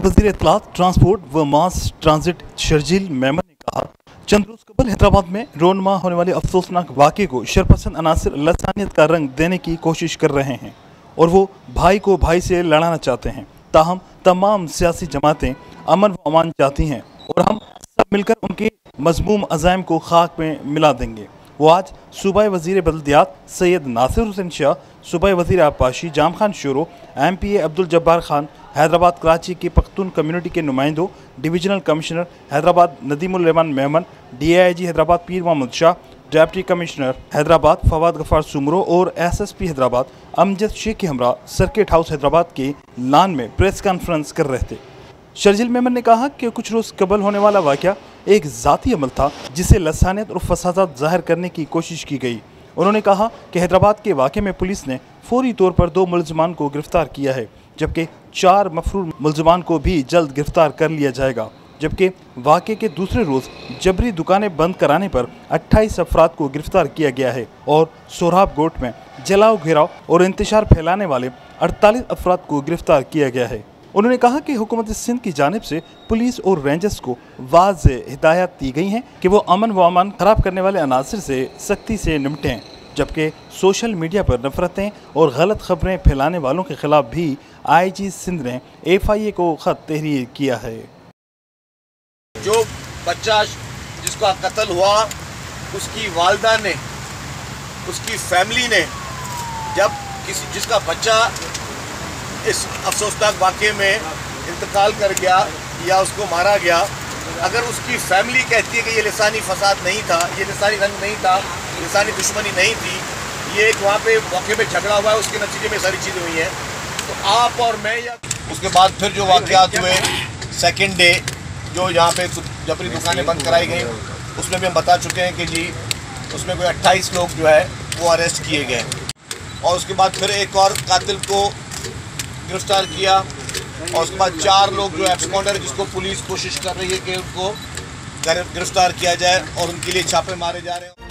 वज़ीर इत्तलात, ट्रांसपोर्ट व मास ट्रांजिट शर्जील मेमन ने कहा, चंद रोज कबल हैदराबाद में रोनमा होने वाले अफसोसनाक वाक़े को शरपसंद अनासर लसानियत का रंग देने की कोशिश कर रहे हैं और वो भाई को भाई से लड़ाना चाहते हैं। ताहम तमाम सियासी जमातें अमन व अमान चाहती हैं और हम सब मिलकर उनके मज़मूम अज़ाइम को खाक में मिला देंगे। वो आज सूबाई वज़ीर बल्दियात सैयद नासिर हुसैन शाह, सूबाई वज़ीर आबपाशी जाम खान शोरो, MPA अब्दुल जब्बार खान, हैदराबाद कराची की पख्तून कम्युनिटी के नुमाइंदों, divisional commissioner Hyderabad Nadeemul Rehman Memon, DIG Hyderabad Pir Muhammad Shah, deputy commissioner Hyderabad Fawad Ghaffar Soomro और SSP हैदराबाद अमजद शेख के हमरा सर्किट हाउस हैदराबाद के लान में प्रेस कॉन्फ्रेंस कर रहे थे। शर्जील मेमन ने कहा कि कुछ रोज़ कबल होने वाला वाक़या एक ज़ाती अमल था जिसे लसानियत और फसादात ज़ाहिर करने की कोशिश की गई। उन्होंने कहा कि हैदराबाद के वाक़े में पुलिस ने फौरी तौर पर 2 मुलज़मान को गिरफ़्तार किया है, जबकि 4 मफरूर मुलज़मान को भी जल्द गिरफ़्तार कर लिया जाएगा। जबकि वाक़े के दूसरे रोज़ जबरी दुकानें बंद कराने पर 28 अफराद को गिरफ़्तार किया गया है और सोहराब गोट में जलाओ घेराव और इंतशार फैलाने वाले 48 अफराद को गिरफ़्तार किया गया है। उन्होंने कहा कि हुकूमत सिंध की जानिब से पुलिस और रेंजर्स को वाज़ेह हिदायत दी गई हैं कि वो अमन व अमान ख़राब करने वाले अनासर से सख्ती से निपटें, जबकि सोशल मीडिया पर नफरतें और गलत खबरें फैलाने वालों के खिलाफ भी IG सिंध ने FIA को ख़त तहरीर किया है। जो बच्चा जिसका कत्ल हुआ, उसकी वालदा ने, उसकी फैमिली ने, जब जिसका बच्चा इस अफसोसनाक वाक़े में इंतकाल कर गया या उसको मारा गया, अगर उसकी फैमिली कहती है कि ये लिसानी फसाद नहीं था, ये लिसानी रंग नहीं था, लिसानी दुश्मनी नहीं थी, ये एक वहाँ पे मौके पे झगड़ा हुआ है, उसके नतीजे में सारी चीज़ें हुई हैं, तो आप और मैं या उसके बाद फिर जो वाक़यात हुए सेकेंड डे जो यहाँ पे जबरी दुकानें बंद कराई गई, उसमें भी हम बता चुके हैं कि जी उसमें कोई 28 लोग जो है वो अरेस्ट किए गए और उसके बाद फिर एक और कातिल को गिरफ्तार किया और उसके बाद 4 लोग जो एब्सकॉन्डर जिसको पुलिस कोशिश कर रही है कि उनको गिरफ्तार किया जाए और उनके लिए छापे मारे जा रहे हैं।